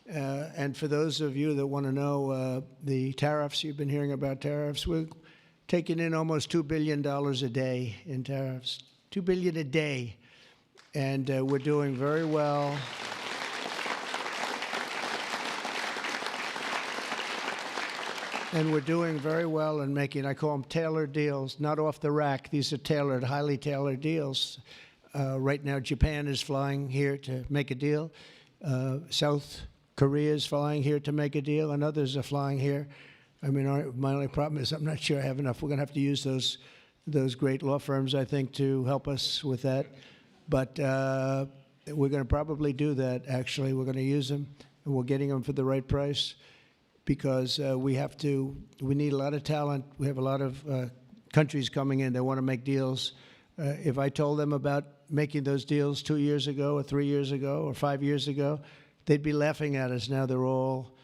And for those of you that want to know the tariffs, you've been hearing about tariffs, we're taking in almost $2 billion a day in tariffs, $2 billion a day. And we're doing very well. And we're doing very well in making, I call them tailored deals, not off the rack. These are tailored, highly tailored deals. Right now, Japan is flying here to make a deal. South Korea is flying here to make a deal, and others are flying here. I mean, my only problem is I'm not sure I have enough. We're going to have to use those great law firms, I think, to help us with that. But we're going to probably do that, actually. We're going to use them, and we're getting them for the right price because we need a lot of talent. We have a lot of countries coming in that want to make deals. If I told them about making those deals 2 years ago or 3 years ago or 5 years ago, they'd be laughing at us. Now they're all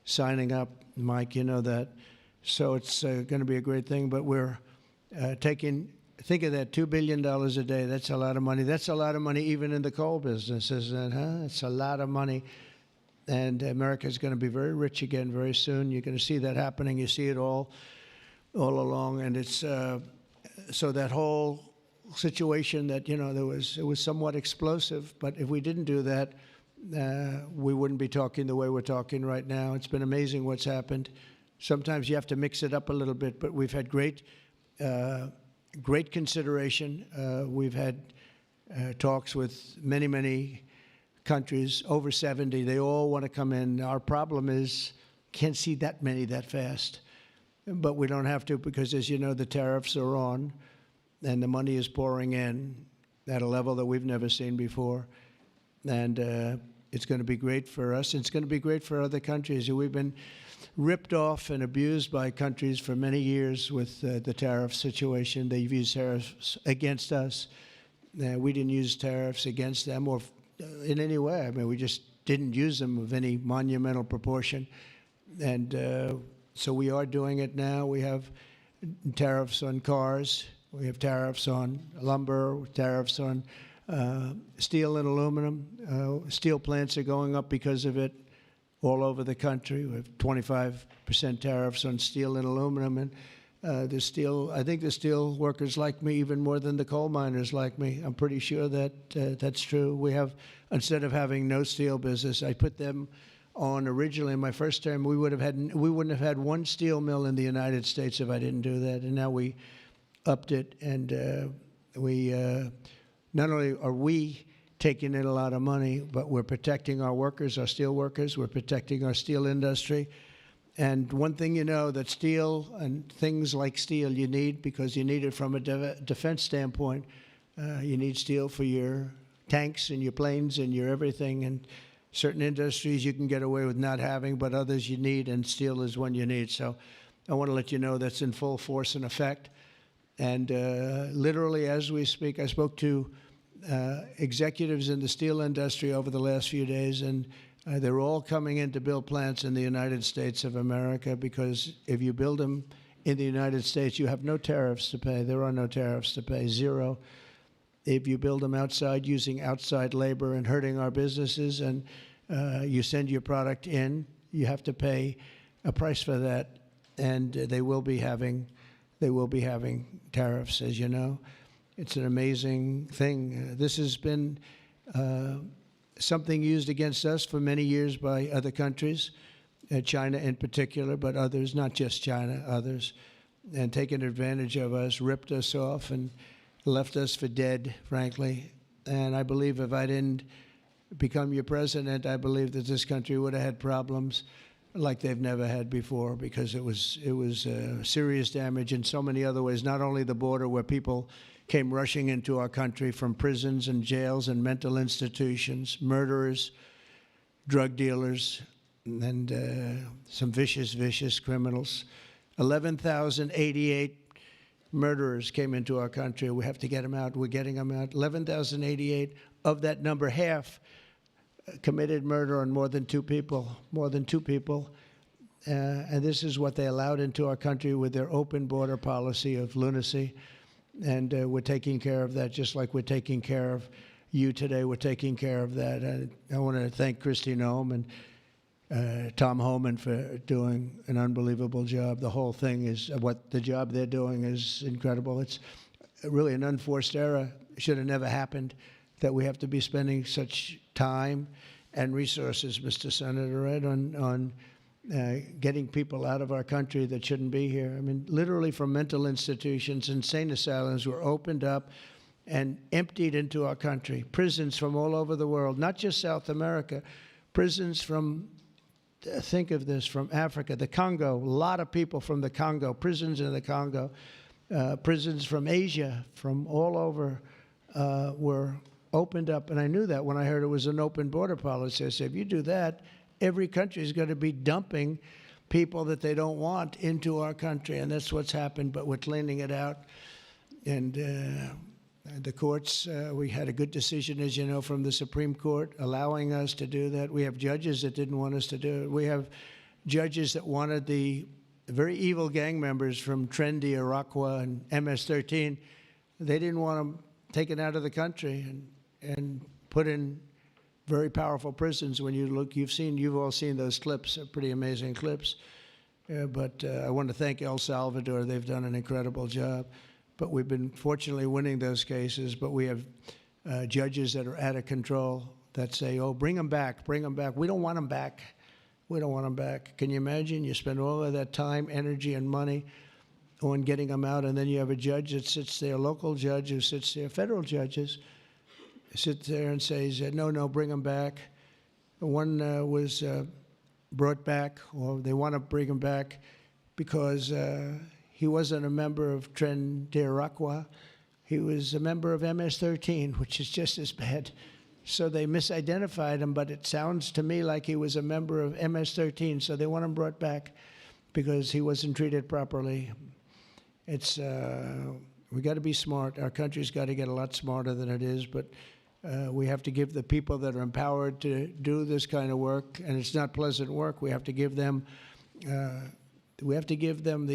signing up. Mike, you know that. So it's going to be a great thing. But we're think of that, $2 billion a day. That's a lot of money. That's a lot of money even in the coal business, isn't it? Huh? It's a lot of money. And America's going to be very rich again very soon. You're going to see that happening. You see it all along. And it's so that whole situation that, you know, it was somewhat explosive. But if we didn't do that, we wouldn't be talking the way we're talking right now. It's been amazing what's happened. Sometimes you have to mix it up a little bit, but we've had great consideration. We've had talks with many countries, over 70. They all want to come in. Our problem is can't see that many that fast. But we don't have to because, as you know, the tariffs are on, and the money is pouring in at a level that we've never seen before. And it's going to be great for us. It's going to be great for other countries. We've been ripped off and abused by countries for many years with the tariff situation. They've used tariffs against us. We didn't use tariffs against them or in any way. I mean, we just didn't use them of any monumental proportion. And so we are doing it now. We have tariffs on cars. We have tariffs on lumber, tariffs on steel and aluminum. Steel plants are going up because of it all over the country. We have 25% tariffs on steel and aluminum. And I think the steel workers like me even more than the coal miners like me. I'm pretty sure that that's true. We have, instead of having no steel business, I put them on originally in my first term. We wouldn't have had one steel mill in the United States if I didn't do that. And now we upped it, and we not only are we taking in a lot of money, but we're protecting our workers, our steel workers. We're protecting our steel industry. And one thing you know, that steel and things like steel you need, because you need it from a defense standpoint. You need steel for your tanks and your planes and your everything. And certain industries you can get away with not having, but others you need, and steel is one you need. So I want to let you know that's in full force and effect. And literally, as we speak, I spoke to executives in the steel industry over the last few days, and they're all coming in to build plants in the United States of America, because if you build them in the United States, you have no tariffs to pay. There are no tariffs to pay, zero. If you build them outside using outside labor and hurting our businesses, and you send your product in, you have to pay a price for that, and they will be having tariffs, as you know. It's an amazing thing. This has been something used against us for many years by other countries, China in particular, but others, not just China, others, and taken advantage of us, ripped us off, and left us for dead, frankly. And I believe if I didn't become your president, I believe that this country would have had problems like they've never had before, because it was serious damage in so many other ways, not only the border where people came rushing into our country from prisons and jails and mental institutions, murderers, drug dealers, and some vicious criminals. 11,088 murderers came into our country. We have to get them out. We're getting them out. 11,088. Of that number, half committed murder on more than two people. And this is what they allowed into our country with their open border policy of lunacy. And we're taking care of that, just like we're taking care of you today. We're taking care of that. I want to thank Kristi Noem and Tom Homan for doing an unbelievable job. The whole thing is the job they're doing is incredible. It's really an unforced error. It should have never happened that we have to be spending such time and resources, Mr. Senator, right, on getting people out of our country that shouldn't be here. I mean, literally from mental institutions, insane asylums were opened up and emptied into our country. Prisons from all over the world, not just South America, prisons from, think of this, from Africa, the Congo, a lot of people from the Congo, prisons in the Congo, prisons from Asia, from all over were opened up. And I knew that when I heard it was an open border policy. I said, if you do that, every country is going to be dumping people that they don't want into our country. And that's what's happened, but we're cleaning it out. And the courts, we had a good decision, as you know, from the Supreme Court allowing us to do that. We have judges that didn't want us to do it. We have judges that wanted the very evil gang members from Trendy, Iroquois, and MS-13. They didn't want them taken out of the country and put in very powerful prisons. When you look, you've all seen those clips, pretty amazing clips. But I want to thank El Salvador. They've done an incredible job. But we've been fortunately winning those cases. But we have judges that are out of control that say, oh, bring them back, bring them back. We don't want them back. We don't want them back. Can you imagine? You spend all of that time, energy, and money on getting them out, and then you have a judge that sits there, a local judge who sits there, federal judges, sit there and says, no, bring them back. One was brought back, or they want to bring him back because he wasn't a member of Tren de Aragua. He was a member of MS-13, which is just as bad. So they misidentified him, but it sounds to me like he was a member of MS-13, so they want him brought back because he wasn't treated properly. It's we got to be smart. Our country's got to get a lot smarter than it is, but we have to give the people that are empowered to do this kind of work, and it's not pleasant work. We have to give them the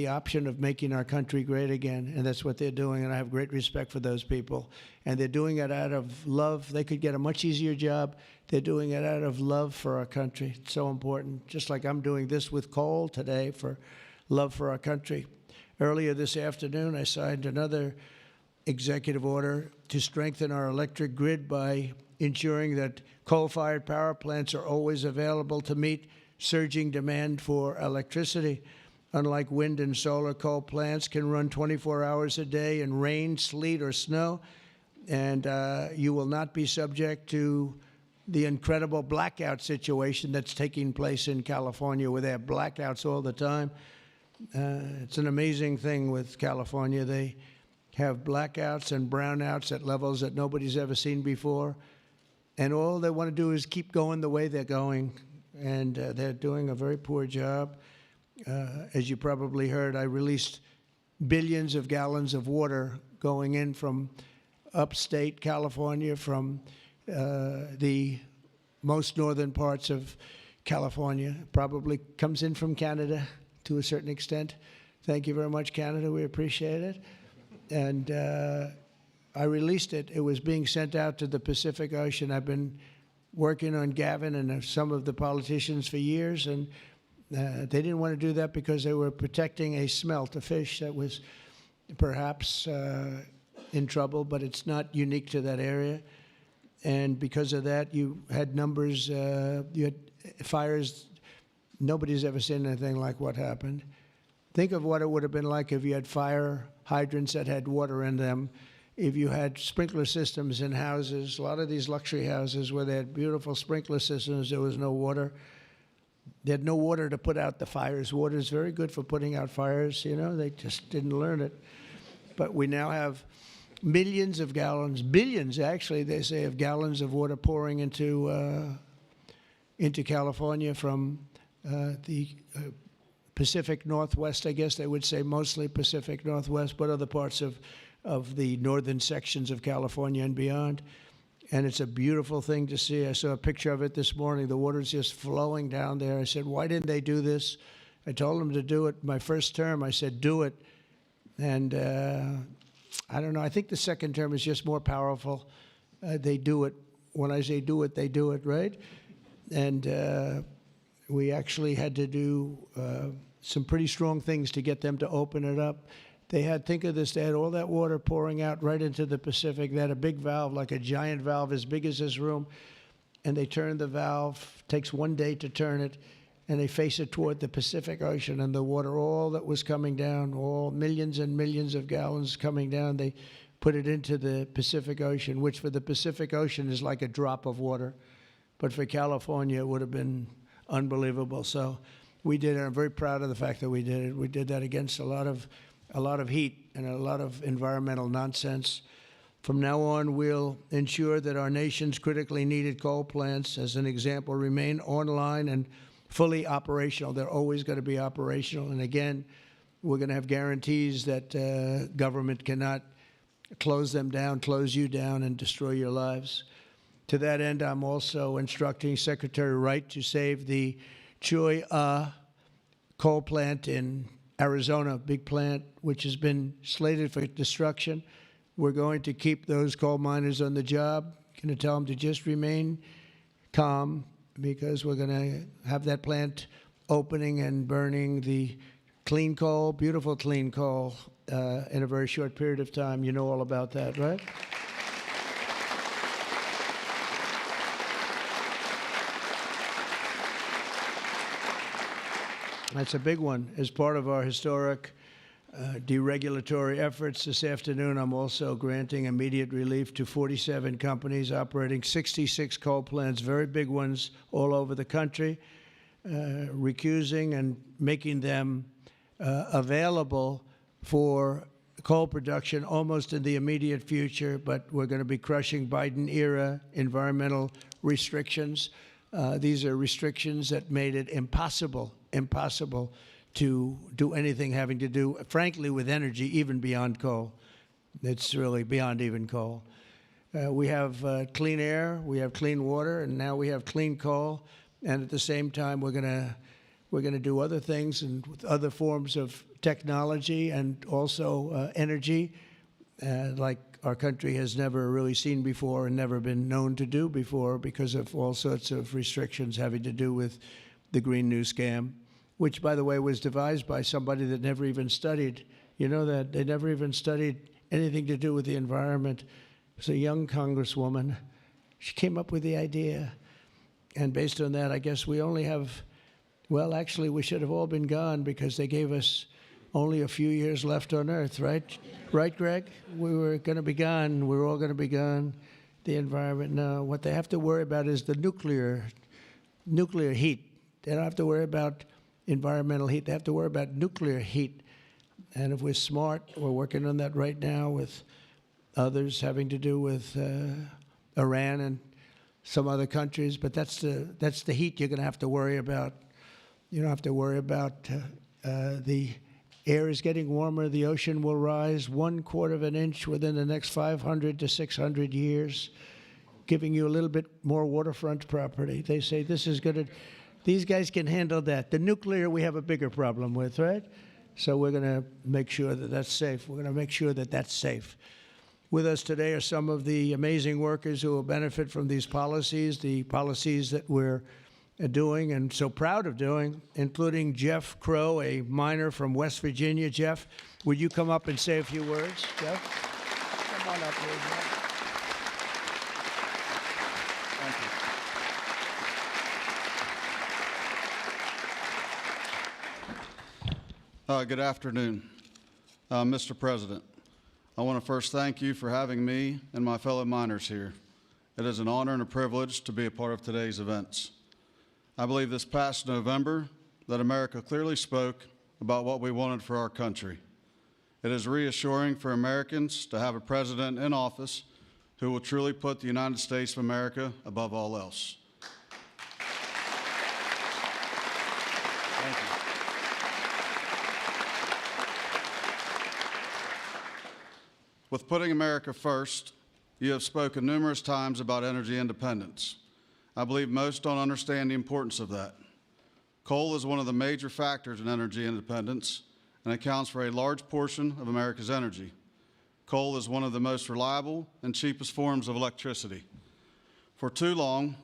option of making our country great again, and that's what they're doing, and I have great respect for those people. And they're doing it out of love. They could get a much easier job. They're doing it out of love for our country. It's so important, just like I'm doing this with coal today for love for our country. Earlier this afternoon, I signed another executive order to strengthen our electric grid by ensuring that coal-fired power plants are always available to meet surging demand for electricity. Unlike wind and solar, coal plants can run 24 hours a day in rain, sleet, or snow, and you will not be subject to the incredible blackout situation that's taking place in California, where they have blackouts all the time. It's an amazing thing with California. They have blackouts and brownouts at levels that nobody's ever seen before, and all they want to do is keep going the way they're going, and they're doing a very poor job. As you probably heard, I released billions of gallons of water going in from upstate California, from the most northern parts of California. Probably comes in from Canada to a certain extent. Thank you very much, Canada. We appreciate it. And I released it. It was being sent out to the Pacific Ocean. I've been working on Gavin and some of the politicians for years, and they didn't want to do that because they were protecting a smelt, a fish that was perhaps in trouble, but it's not unique to that area. And because of that, you had numbers, you had fires. Nobody's ever seen anything like what happened. Think of what it would have been like if you had fire hydrants that had water in them, if you had sprinkler systems in houses. A lot of these luxury houses where they had beautiful sprinkler systems, there was no water. They had no water to put out the fires. Water is very good for putting out fires, you know. They just didn't learn it. But we now have millions of gallons, billions actually, they say, of gallons of water pouring into California from the Pacific Northwest, I guess they would say, mostly Pacific Northwest, but other parts of the northern sections of California and beyond. And it's a beautiful thing to see. I saw a picture of it this morning. The water's just flowing down there. I said, why didn't they do this? I told them to do it. My first term, I said, do it. And I don't know. I think the second term is just more powerful. They do it. When I say do it, they do it, right? And We actually had to do some pretty strong things to get them to open it up. They had, think of this, they had all that water pouring out right into the Pacific. They had a big valve, like a giant valve as big as this room, and they turned the valve. Takes 1 day to turn it, and they face it toward the Pacific Ocean, and the water, all that was coming down, all millions and millions of gallons coming down, they put it into the Pacific Ocean, which for the Pacific Ocean is like a drop of water. But for California, it would have been unbelievable. So we did it. I'm very proud of the fact that we did it. We did that against a lot of heat and a lot of environmental nonsense. From now on, we'll ensure that our nation's critically needed coal plants, as an example, remain online and fully operational. They're always going to be operational. And again, we're going to have guarantees that government cannot close them down, close you down, and destroy your lives. To that end, I'm also instructing Secretary Wright to save the Cholla coal plant in Arizona, big plant, which has been slated for destruction. We're going to keep those coal miners on the job. Going to tell them to just remain calm, because we're going to have that plant opening and burning the clean coal, beautiful clean coal, in a very short period of time. You know all about that, right? That's a big one. As part of our historic deregulatory efforts this afternoon, I'm also granting immediate relief to 47 companies operating 66 coal plants, very big ones all over the country, recusing and making them available for coal production almost in the immediate future. But we're going to be crushing Biden-era environmental restrictions. These are restrictions that made it impossible to do anything having to do, frankly, with energy, even beyond coal. It's really beyond even coal. We have clean air, we have clean water, and now we have clean coal. And at the same time, we're gonna do other things and with other forms of technology and also energy, like our country has never really seen before and never been known to do before, because of all sorts of restrictions having to do with the Green New Scam, which, by the way, was devised by somebody that never even studied. You know that? They never even studied anything to do with the environment. It was a young congresswoman. She came up with the idea. And based on that, I guess we only have, well, actually, we should have all been gone, because they gave us only a few years left on Earth, right? Right, Greg? We were going to be gone. We were all going to be gone. The environment, no. What they have to worry about is the nuclear heat. They don't have to worry about environmental heat. They have to worry about nuclear heat. And if we're smart, we're working on that right now with others having to do with Iran and some other countries. But that's the heat you're going to have to worry about. You don't have to worry about the air is getting warmer. The ocean will rise 1/4 of an inch within the next 500 to 600 years, giving you a little bit more waterfront property. They say this is going to. These guys can handle that. The nuclear we have a bigger problem with, right? So we're going to make sure that that's safe. We're going to make sure that that's safe. With us today are some of the amazing workers who will benefit from these policies, the policies that we're doing and so proud of doing, including Jeff Crow, a miner from West Virginia. Jeff, would you come up and say a few words? Jeff? Come on up here, Jeff. Good afternoon, Mr. President. I want to first thank you for having me and my fellow miners here. It is an honor and a privilege to be a part of today's events. I believe this past November that America clearly spoke about what we wanted for our country. It is reassuring for Americans to have a president in office who will truly put the United States of America above all else. Thank you. With putting America first, you have spoken numerous times about energy independence. I believe most don't understand the importance of that. Coal is one of the major factors in energy independence and accounts for a large portion of America's energy. Coal is one of the most reliable and cheapest forms of electricity. For too long,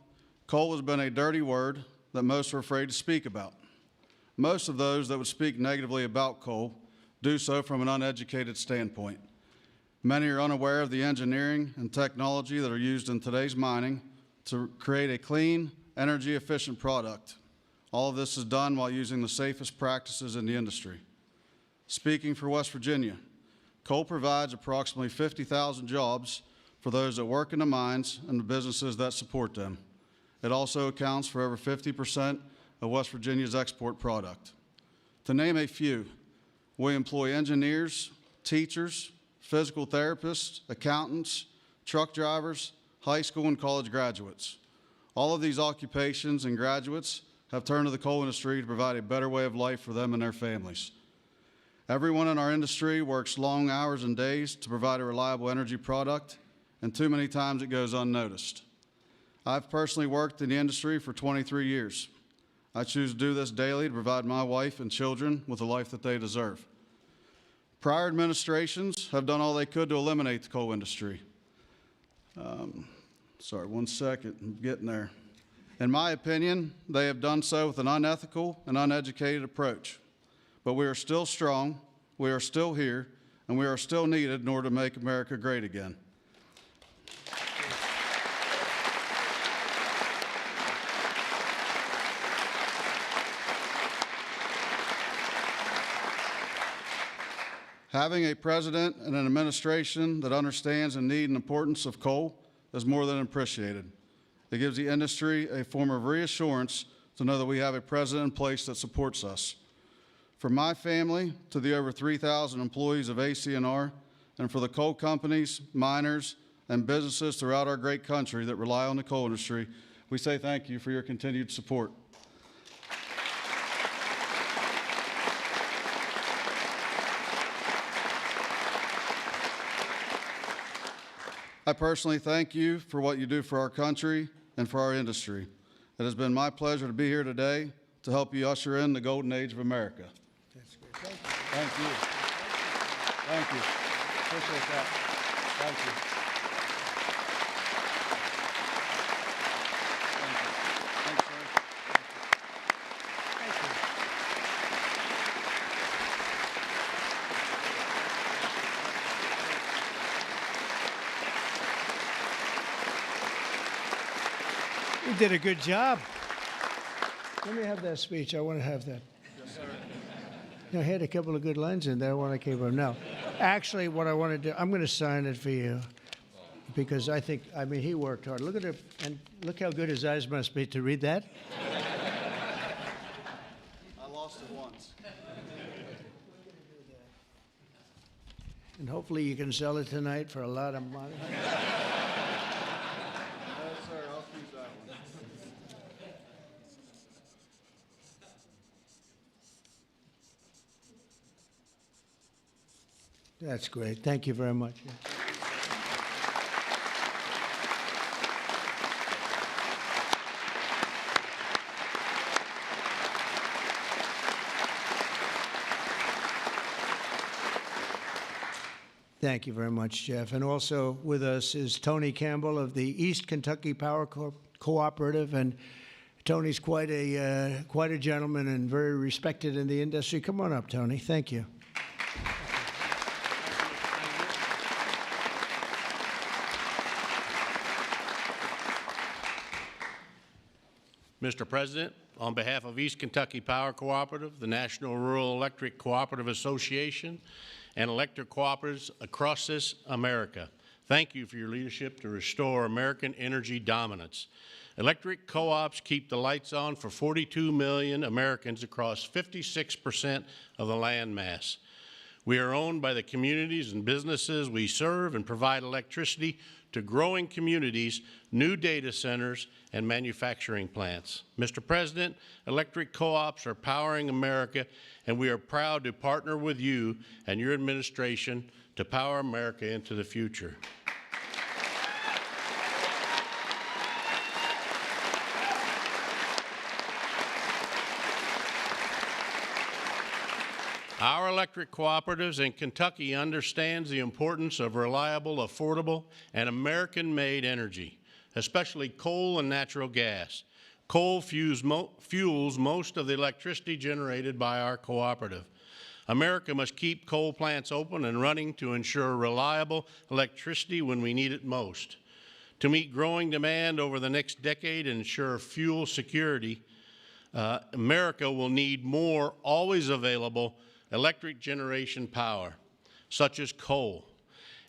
coal has been a dirty word that most are afraid to speak about. Most of those that would speak negatively about coal do so from an uneducated standpoint. Many are unaware of the engineering and technology that are used in today's mining to create a clean, energy-efficient product. All of this is done while using the safest practices in the industry. Speaking for West Virginia, coal provides approximately 50,000 jobs for those that work in the mines and the businesses that support them. It also accounts for over 50% of West Virginia's export product. To name a few, we employ engineers, teachers, physical therapists, accountants, truck drivers, high school and college graduates. All of these occupations and graduates have turned to the coal industry to provide a better way of life for them and their families. Everyone in our industry works long hours and days to provide a reliable energy product, and too many times it goes unnoticed. I've personally worked in the industry for 23 years. I choose to do this daily to provide my wife and children with the life that they deserve. Prior administrations have done all they could to eliminate the coal industry. Sorry, one second, I'm getting there. In my opinion, they have done so with an unethical and uneducated approach. But we are still strong, we are still here, and we are still needed in order to make America great again. Having a president and an administration that understands the need and importance of coal is more than appreciated. It gives the industry a form of reassurance to know that we have a president in place that supports us. From my family to the over 3,000 employees of ACNR, and for the coal companies, miners, and businesses throughout our great country that rely on the coal industry, we say thank you for your continued support. I personally thank you for what you do for our country and for our industry. It has been my pleasure to be here today to help you usher in the golden age of America. That's great. Thank you. Thank you. Appreciate that. Thank you. Thanks, sir. Thank you. You did a good job. Let me have that speech. I want to have that. Yes, sir. You know, I had a couple of good lines in there when I came up. No, actually, what I want to do, I'm going to sign it for you because I mean, he worked hard. Look at it, and look how good his eyes must be to read that. I lost it once. And hopefully you can sell it tonight for a lot of money. Yes, sir. I'll keep that one. That's great. Thank you very much. Thank you very much, Jeff. And also with us is Tony Campbell of the East Kentucky Power Cooperative. And Tony's quite a gentleman and very respected in the industry. Come on up, Tony. Thank you. Mr. President, on behalf of East Kentucky Power Cooperative, the National Rural Electric Cooperative Association, and electric cooperatives across this America, thank you for your leadership to restore American energy dominance. Electric co-ops keep the lights on for 42 million Americans across 56% of the land mass. We are owned by the communities and businesses we serve and provide electricity to growing communities, new data centers, and manufacturing plants. Mr. President, electric co-ops are powering America, and we are proud to partner with you and your administration to power America into the future. Our electric cooperatives in Kentucky understands the importance of reliable, affordable, and American-made energy, especially coal and natural gas. Coal fuels most of the electricity generated by our cooperative. America must keep coal plants open and running to ensure reliable electricity when we need it most. To meet growing demand over the next decade and ensure fuel security, America will need more always available electric generation power, such as coal.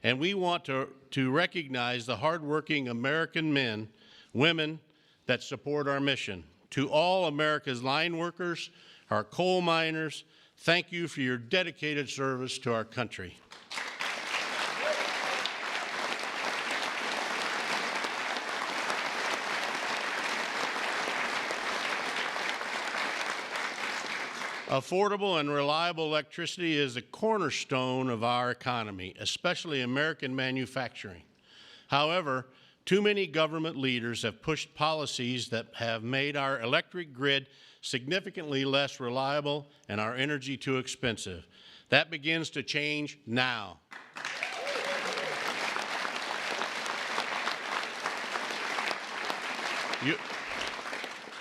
And we want to recognize the hardworking American men, women that support our mission. To all America's line workers, our coal miners, thank you for your dedicated service to our country. Affordable and reliable electricity is a cornerstone of our economy, especially American manufacturing. However, too many government leaders have pushed policies that have made our electric grid significantly less reliable and our energy too expensive. That begins to change now.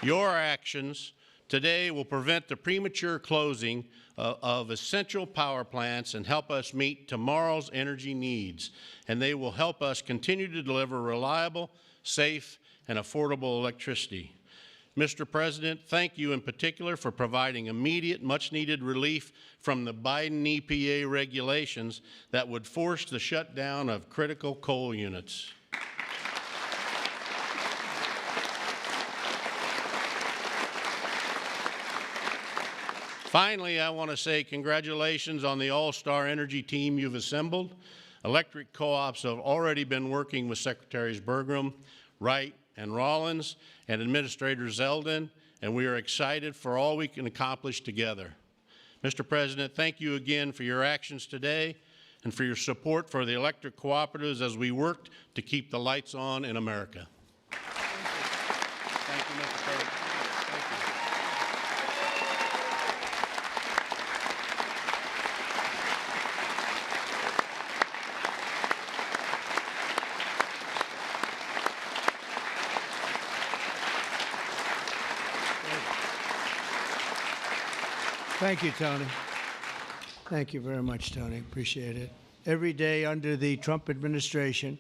Your actions today will prevent the premature closing of essential power plants and help us meet tomorrow's energy needs. And they will help us continue to deliver reliable, safe, and affordable electricity. Mr. President, thank you in particular for providing immediate, much-needed relief from the Biden EPA regulations that would force the shutdown of critical coal units. Finally, I want to say congratulations on the all-star energy team you've assembled. Electric co-ops have already been working with Secretaries Bergrum, Wright, and Rollins, and Administrator Zeldin, and we are excited for all we can accomplish together. Mr. President, thank you again for your actions today and for your support for the electric cooperatives as we work to keep the lights on in America. Thank you, Mr. President. Thank you, Tony. Thank you very much, Tony. Appreciate it. Every day under the Trump administration,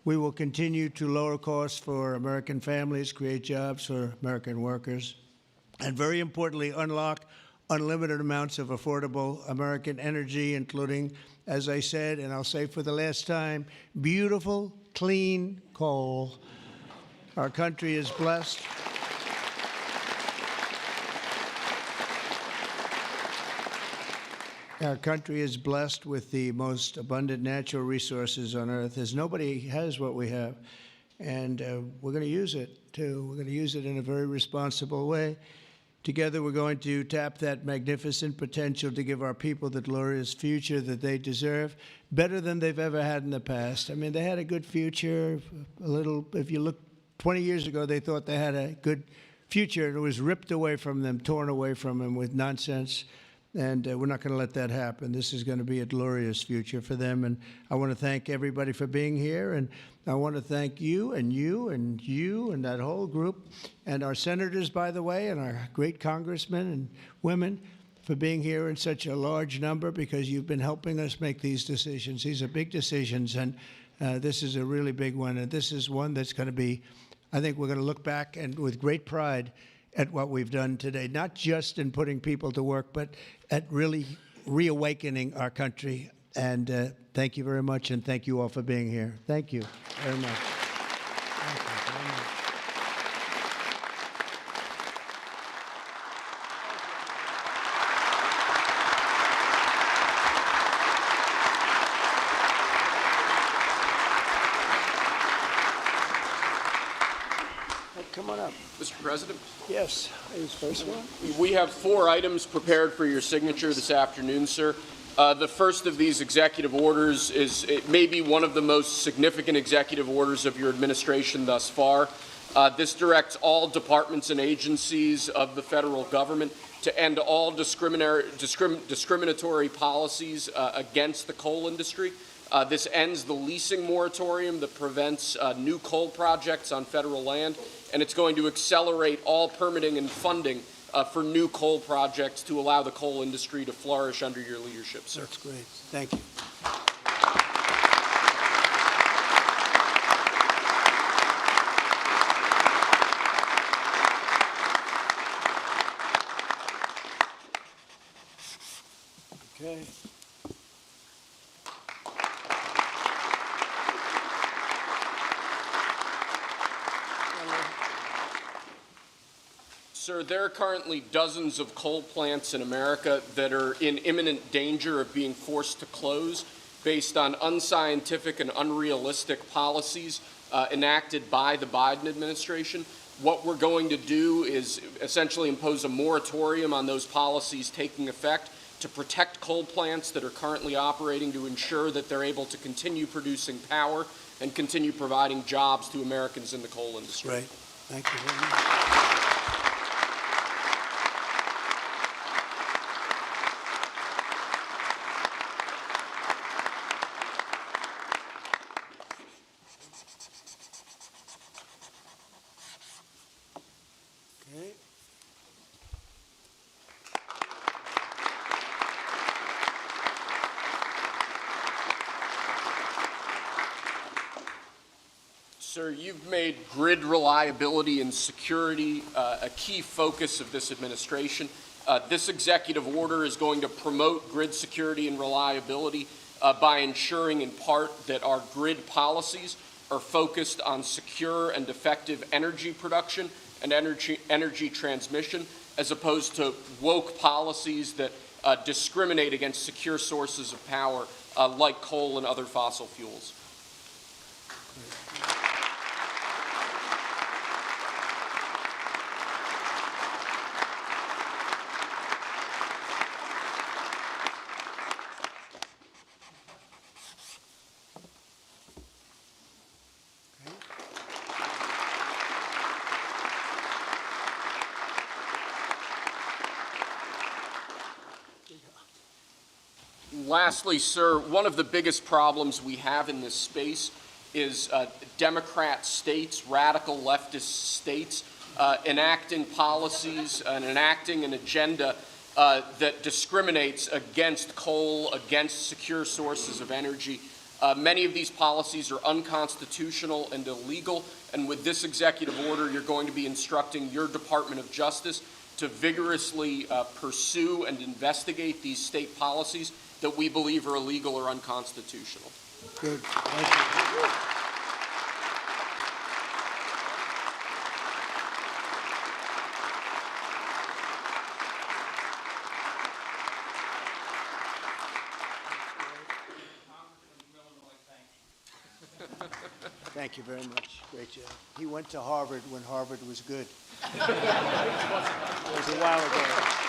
we will continue to lower costs for American families, create jobs for American workers, and very importantly, unlock unlimited amounts of affordable American energy, including, as I said, and I'll say for the last time, beautiful, clean coal. Our country is blessed. Our country is blessed with the most abundant natural resources on earth, as nobody has what we have. And we're going to use it, too. We're going to use it in a very responsible way. Together, we're going to tap that magnificent potential to give our people the glorious future that they deserve, better than they've ever had in the past. I mean, they had a good future. A little, if you look 20 years ago, they thought they had a good future, and it was ripped away from them, torn away from them with nonsense. And we're not going to let that happen. This is going to be a glorious future for them. And I want to thank everybody for being here. And I want to thank you and you and you and that whole group and our senators, by the way, and our great congressmen and women for being here in such a large number, because you've been helping us make these decisions. These are big decisions, and this is a really big one. And this is one that's going to be, I think we're going to look back and with great pride at what we've done today, not just in putting people to work, but at really reawakening our country. And thank you very much, and thank you all for being here. Thank you very much. Thank you very much. Come on up. Mr. President, Yes, who's first one? we have 4 items prepared for your signature this afternoon, sir. The first of these executive orders it may be one of the most significant executive orders of your administration thus far. This directs all departments and agencies of the federal government to end all discriminatory policies against the coal industry. This ends the leasing moratorium that prevents new coal projects on federal land, and it's going to accelerate all permitting and funding for new coal projects to allow the coal industry to flourish under your leadership, sir. That's great. Thank you. Okay. Sir, there are currently dozens of coal plants in America that are in imminent danger of being forced to close based on unscientific and unrealistic policies enacted by the Biden administration. What we're going to do is essentially impose a moratorium on those policies taking effect to protect coal plants that are currently operating, to ensure that they're able to continue producing power and continue providing jobs to Americans in the coal industry. Great. Thank you very much. Okay. Sir, you've made grid reliability and security a key focus of this administration. This executive order is going to promote grid security and reliability by ensuring in part that our grid policies are focused on secure and effective energy production and energy transmission, as opposed to woke policies that discriminate against secure sources of power like coal and other fossil fuels. Lastly, sir, one of the biggest problems we have in this space is Democrat states, radical leftist states, enacting policies and enacting an agenda that discriminates against coal, against secure sources of energy. Many of these policies are unconstitutional and illegal, and with this executive order, you're going to be instructing your Department of Justice to vigorously pursue and investigate these state policies that we believe are illegal or unconstitutional. Good. Thank you. Thank you very much. Great job. He went to Harvard when Harvard was good. It was a while ago.